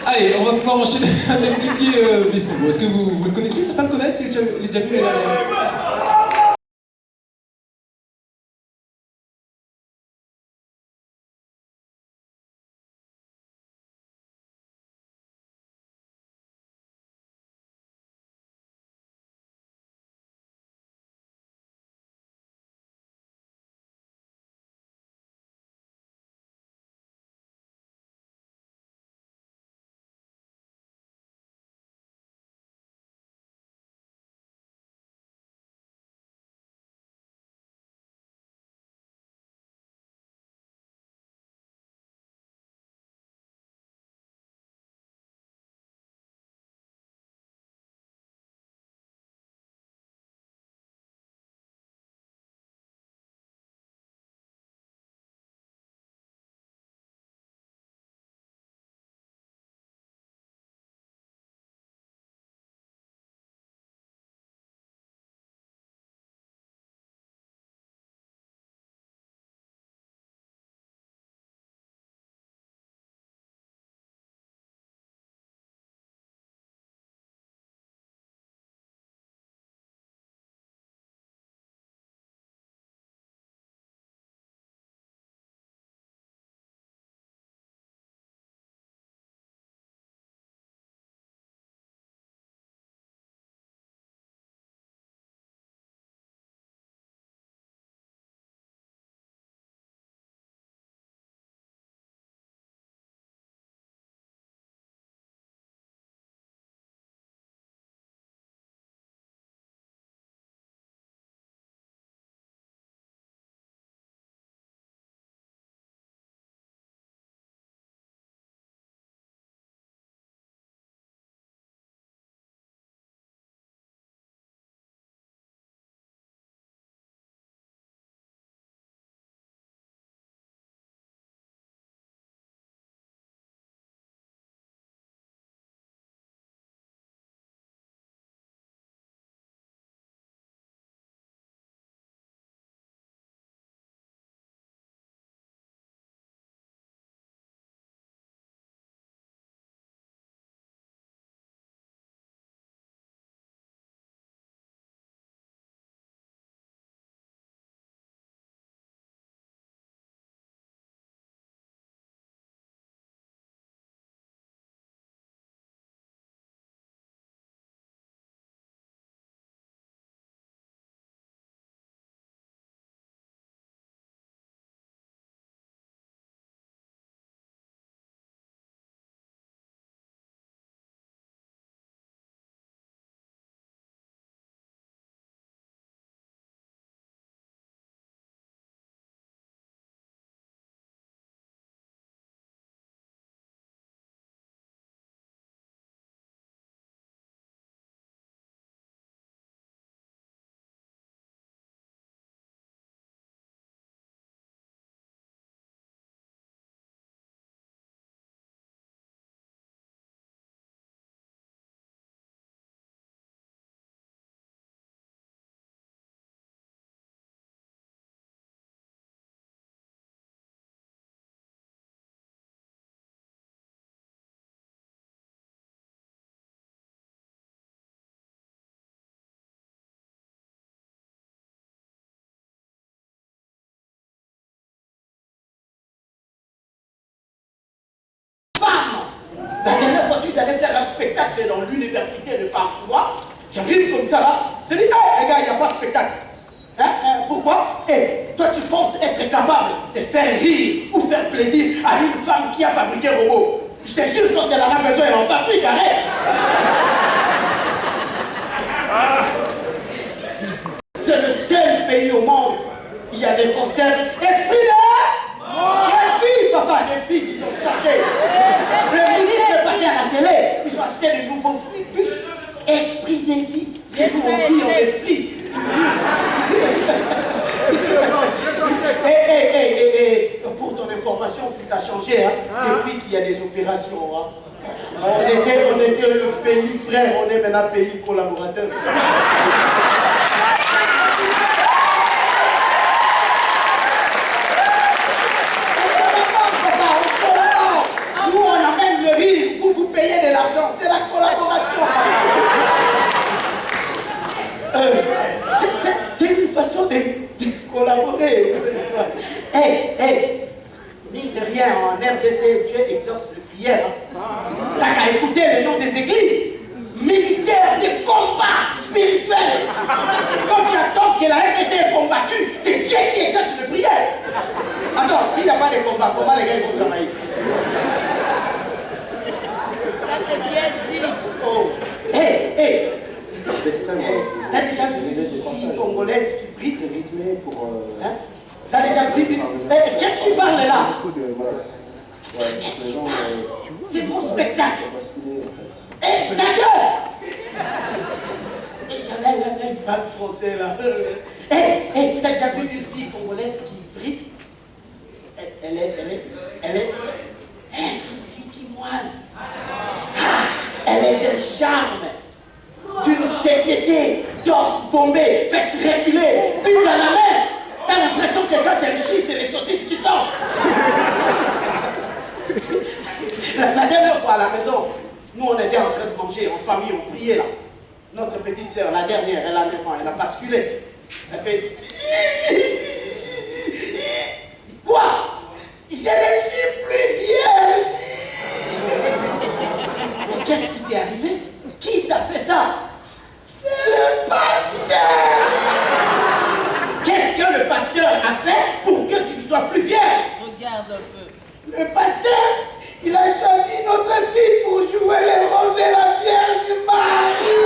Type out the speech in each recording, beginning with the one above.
Allez, on va pouvoir enchaîner avec Didier Besson. Est-ce que vous le connaissez? Certains le connaissent? Il est déjà venu là. La dernière fois, je suis allé faire un spectacle dans l'université de femmes, tu vois. J'arrive comme ça là, je dis, hey, les gars, il n'y a pas de spectacle. Pourquoi? Toi, tu penses être capable de faire rire ou faire plaisir à une femme qui a fabriqué un robot. Je te jure, quand elle en a besoin, elle en fabrique, arrête. C'est le seul pays au monde où il y a des concerts esprit de... Des filles, papa, des filles qui sont chargées. Le ministre est passé à la télé, ils ont acheté des nouveaux bus. Esprit des filles. C'est nous, on vit en esprit. tout a changé, hein, depuis qu'il y a des opérations. Hein. On était le pays frère, on est maintenant pays collaborateur. Nous, on amène le riz, vous payez de l'argent, c'est la collaboration. C'est une façon de collaborer. Mine de rien, en RDC, Dieu exauce les prières. T'as qu'à écouter le nom des églises. Ministère des combats spirituels. Quand tu attends que la RDC est combattue, c'est Dieu qui exauce les prières. Attends, s'il n'y a pas de combat, comment les gars vont travailler? Ça c'est bien dit. Oh, t'as déjà vu une fille congolaise qui brille rythmée pour... Hein? T'as déjà vu une... qu'est-ce qui parle là? Qu'est-ce qui parle? C'est mon spectacle. Ta gueule! Il parle français là. T'as déjà vu une fille congolaise qui brille? Elle est une fille quimoise. Elle est d'un charme, d'une sainteté, torse bombé, fesses reculées, pipe dans la main. T'as l'impression que quand elle chie, c'est les saucisses qui sortent. La dernière fois à la maison, nous on était en train de manger en famille, on priait là. Notre petite sœur, la dernière, elle a 9 ans, elle a basculé. Elle fait... Quoi? Je ne suis plus vierge. Mais qu'est-ce qui t'est arrivé? Qui t'a fait ça? C'est le pasteur. Qu'est-ce que le pasteur a fait pour que tu ne sois plus vierge? Regarde un peu. Le pasteur, il a choisi notre fille pour jouer les rôles de la Vierge Marie.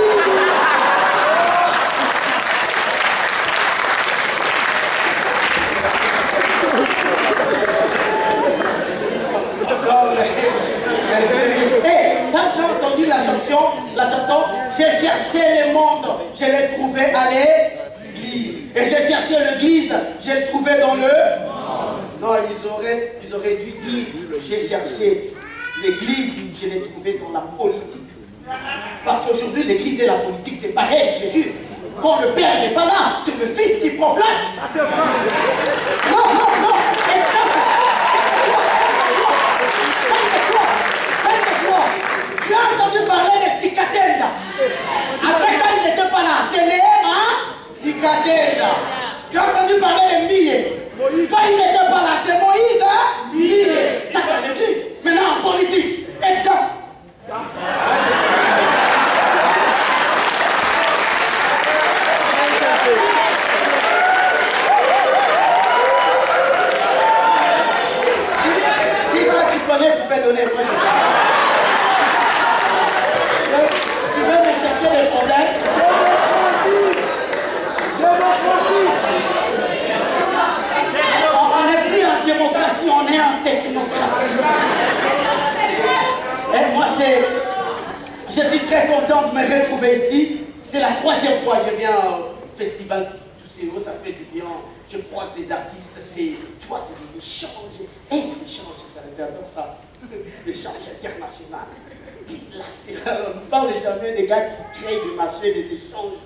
T'as déjà entendu la chanson? J'ai cherché le monde, je l'ai trouvé à l'église. Et j'ai cherché l'église, je l'ai trouvé dans le... Non, ils auraient dû dire, j'ai cherché l'église, je l'ai trouvé dans la politique. Parce qu'aujourd'hui, l'église et la politique, c'est pareil, je te jure. Quand le père n'est pas là, c'est le fils qui prend place. Non. Tu as entendu parler de Cicatenda. Après, quand il n'était pas là, c'est Néhéma Cicatenda. Tu as entendu parler de Mille. Quand il n'était pas là, c'est Moïse, hein? Mille. Ça, c'est l'église. Maintenant, en politique, exemple. Si toi tu connais, tu peux donner. Moi, tu veux me chercher des problèmes? On n'est plus en démocratie, on est en technocratie. Et moi, je suis très content de me retrouver ici. C'est la 3e fois que je viens au festival Tousseo, ça fait du bien. Je croise des artistes, tu vois, c'est des échanges. Échanges, j'adore ça. L'échange international, bilatéral. On ne parle jamais des gars qui créent du marché, des échanges.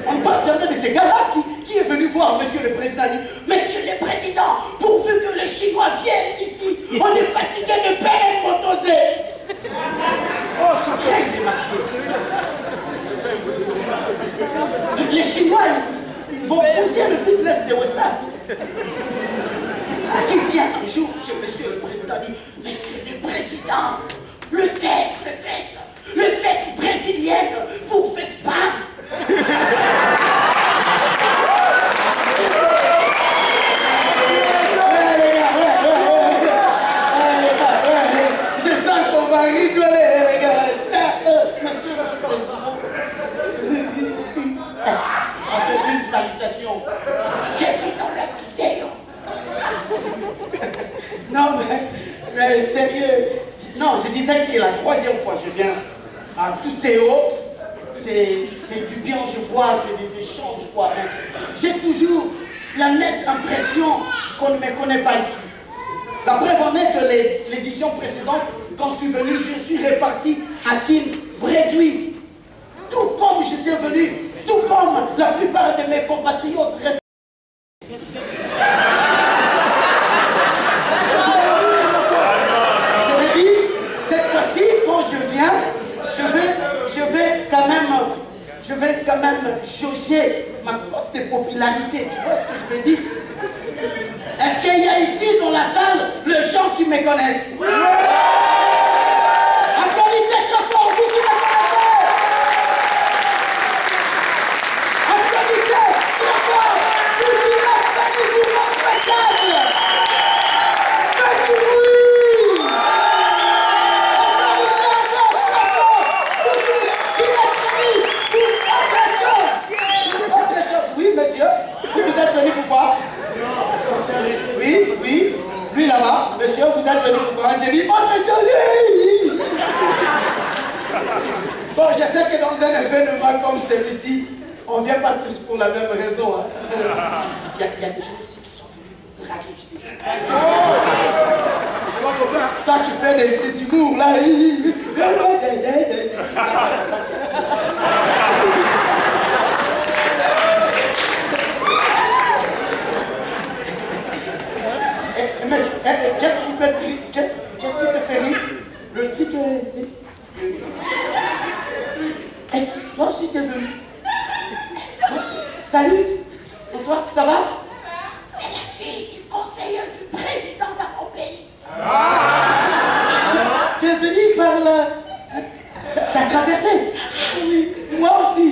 On parle jamais de ces gars-là qui est venu voir Monsieur le Président. Il dit, Monsieur le Président, pourvu que les Chinois viennent ici, on est fatigué de payer un motosé. Qui crée des marchés? Les Chinois, ils vont pousser le business de West Africa. Qui vient un jour chez Monsieur le Président, dit, Monsieur le Président, le fesse brésilienne pour fesse pas. Je sens qu'on va rigoler, les gars. Monsieur le Président. C'est une salutation. J'ai vu dans la vidéo. Non, mais sérieux. Non, je disais que c'est la 3e fois que je viens à Tousseo. C'est du bien, je vois, c'est des échanges, quoi. J'ai toujours la nette impression qu'on ne me connaît pas ici. La La preuve en est que l'édition précédente, quand je suis venu, je suis réparti à Kin, Bréduit. Tout comme j'étais venu, tout comme la plupart de mes compatriotes restent. Je me dis, cette fois-ci, quand je viens, je vais quand même jauger ma cote de popularité. Tu vois ce que je veux dire? Est-ce qu'il y a ici dans la salle les gens qui me connaissent? Oui. Applaudissez très fort, vous qui me connaissez. Applaudissez très fort, vous qui respectez mon spectacle. Faites du bruit. Applaudissez encore très fort, vous qui êtes venus pour autre chose. Oui, monsieur, vous êtes venus pour quoi? Oui, lui là-bas, monsieur, vous êtes venu pour quoi? J'ai dit autre chose. Bon, je sais que dans un événement comme celui-ci, on ne vient pas tous pour la même raison. Hein. Il y a des gens ici qui sont venus pour draguer, je dis. Quand tu fais des humours là, monsieur, qu'est-ce que vous faites? Qu'est-ce qui te fait rire? Le truc est... Toi aussi t'es venu. Salut. Bonsoir, ça va? C'est la fille du conseiller du président dans mon pays. T'es venu par la... T'as traversé? Ah oui, moi aussi.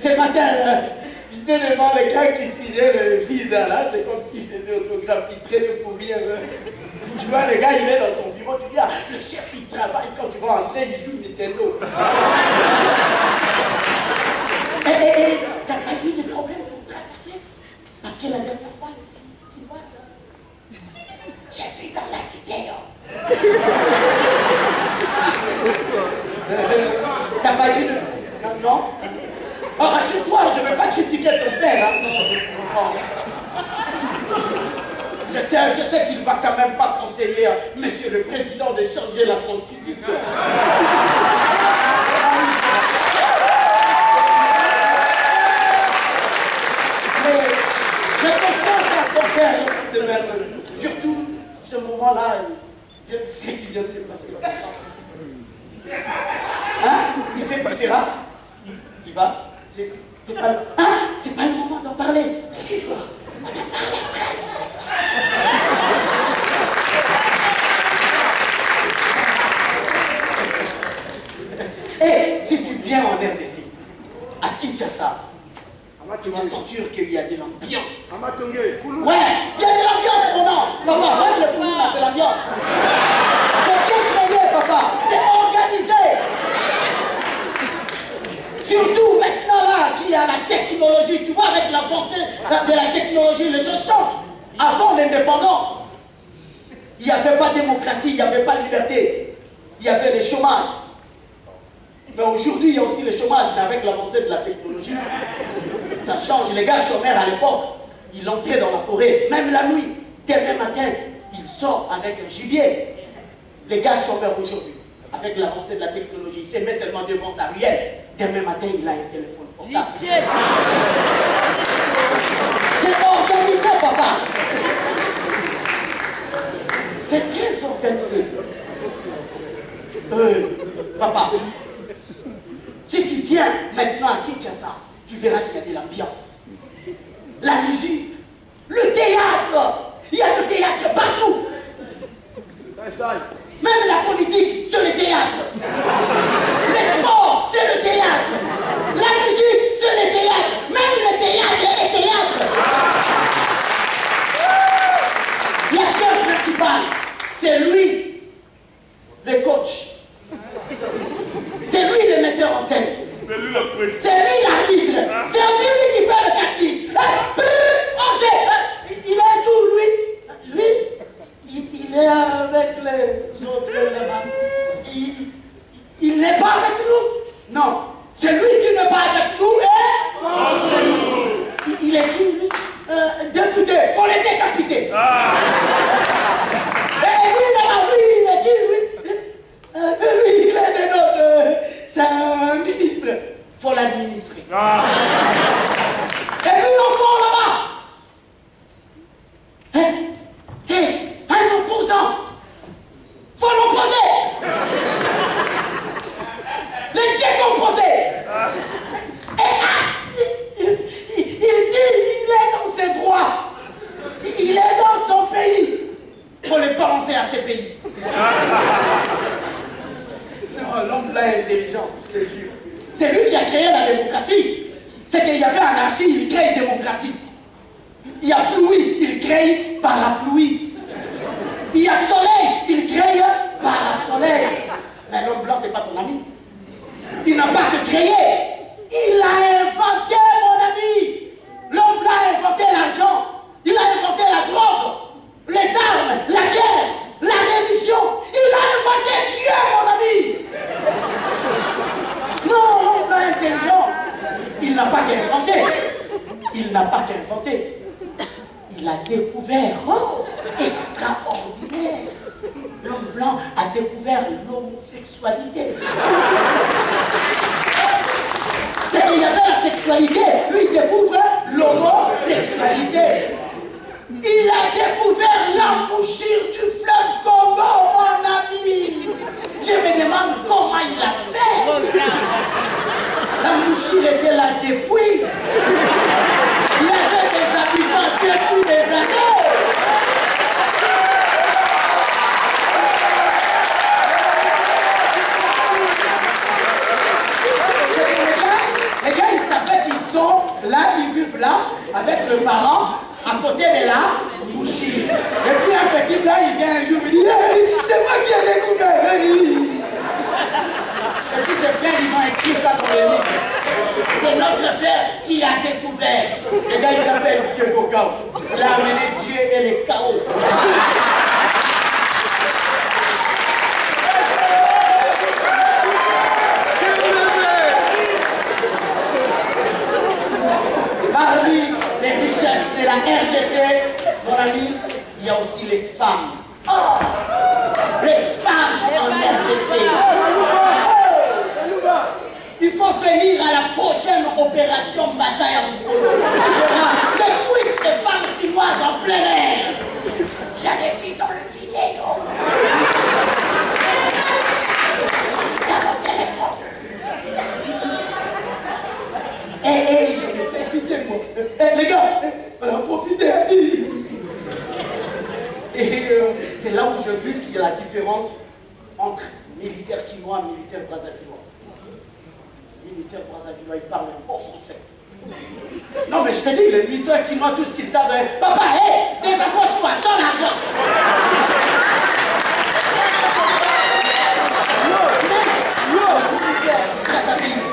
Ce matin, j'étais devant le gars qui signait le visa là, c'est comme s'il faisait autographe, il traînait pour rien. Tu vois, le gars il est dans son bureau, tu dis, ah, le chef il travaille, quand tu vas entrer, il joue Nintendo. T'as pas eu de problème pour traverser? Parce que la dernière fois, le film qui voit ça, j'ai vu dans la vidéo. T'as pas eu de... Non? Oh, rassure-toi, je ne vais pas critiquer ton père. Hein. Non. Je sais qu'il ne va quand même pas conseiller monsieur le président de changer la constitution. Mais je confiance à ton père de même. Surtout, ce moment-là, je sais qu'il vient de se passer. Hein? Il fait préférable. Il va. C'est pas le moment d'en parler. Excuse-moi. On en parle après. Et si tu viens en RDC, à Kinshasa, tu vas sentir qu'il y a de l'ambiance. Ouais, il y a de l'ambiance, mon nom. Papa, même le Koulouna, c'est l'ambiance. C'est bien créé, papa. C'est organisé. Surtout maintenant là, qu'il y a la technologie, tu vois, avec l'avancée de la technologie, les choses changent. Avant l'indépendance, il n'y avait pas de démocratie, il n'y avait pas de liberté. Il y avait le chômage. Mais aujourd'hui, il y a aussi le chômage, mais avec l'avancée de la technologie, ça change. Les gars chômeurs à l'époque, ils entraient dans la forêt, même la nuit. Demain matin, ils sortent avec un gibier. Les gars chômeurs aujourd'hui, avec l'avancée de la technologie, il se met seulement devant sa ruelle. Demain matin, il a un téléphone portable. C'est organisé, papa. C'est très organisé. Papa, si tu viens maintenant à Kinshasa, tu verras qu'il y a de l'ambiance. La musique, le théâtre. Il y a le théâtre partout. Même la politique, c'est le théâtre. Le sport, c'est le théâtre. La musique, c'est le théâtre. Même le théâtre est théâtre. L'acteur principal, c'est lui, le coach. C'est lui le metteur en scène. C'est lui l'arbitre. C'est aussi lui qui fait le casting. Il est tout, lui. Lui, il est avec les autres là-bas. Il n'est pas avec nous. Non. C'est lui qui n'est pas avec nous et contre nous. Il est qui, lui? Député. Faut les décapiter. parapluie. Il y a soleil, il crée parasoleil. Mais l'homme blanc, c'est pas ton ami. Il n'a pas que créé. Il a inventé, mon ami. L'homme blanc a inventé l'argent. Il a inventé la drogue, les armes, la guerre, la religion. Il a inventé Dieu, mon ami. Non, l'homme blanc est intelligent. Il n'a pas qu'inventé. Il n'a pas qu'inventé. Il a découvert. Oh, extraordinaire. L'homme blanc a découvert l'homosexualité. C'est qu'il y avait la sexualité. Lui, il découvre l'homosexualité. Il a découvert l'embouchure du fleuve Congo, mon ami. Je me demande comment il a fait. L'embouchure était là depuis. Il y avait des habitants depuis des années. Les gars, ils savaient qu'ils sont là, ils vivent là, avec le parent, à côté de la bouchie. Et puis un petit là, il vient un jour, il dit hey, c'est moi qui ai découvert. Hey. Et puis ses frères, ils ont écrit ça dans le livre. C'est notre frère qui a découvert. Les gars, il s'appelle Dieu Bocao. Il a amené Dieu et les chaos. Parmi les richesses de la RDC, mon ami, il y a aussi les femmes. Oh, les femmes en RDC. Oh, il faut venir à la prochaine opération bataille à Mukolo. Tu verras des cuisses de femmes chinoises en plein air. J'avais vu dans le vidéo. Dans mon téléphone. Je vais profiter, moi. Les gars, on a profité. Et c'est là où j'ai vu qu'il y a la différence entre militaire quinois et militaire brazzavillois. Militaire brazzavillois, ils parlent un bon français. Non, mais je te dis, les militaires quinois, tout ce qu'ils savent, papa, hé, désapproche-toi, sans l'argent. Brazzaville,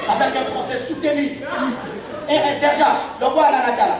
avec un français soutenu. Et sergent, le roi Nanatala.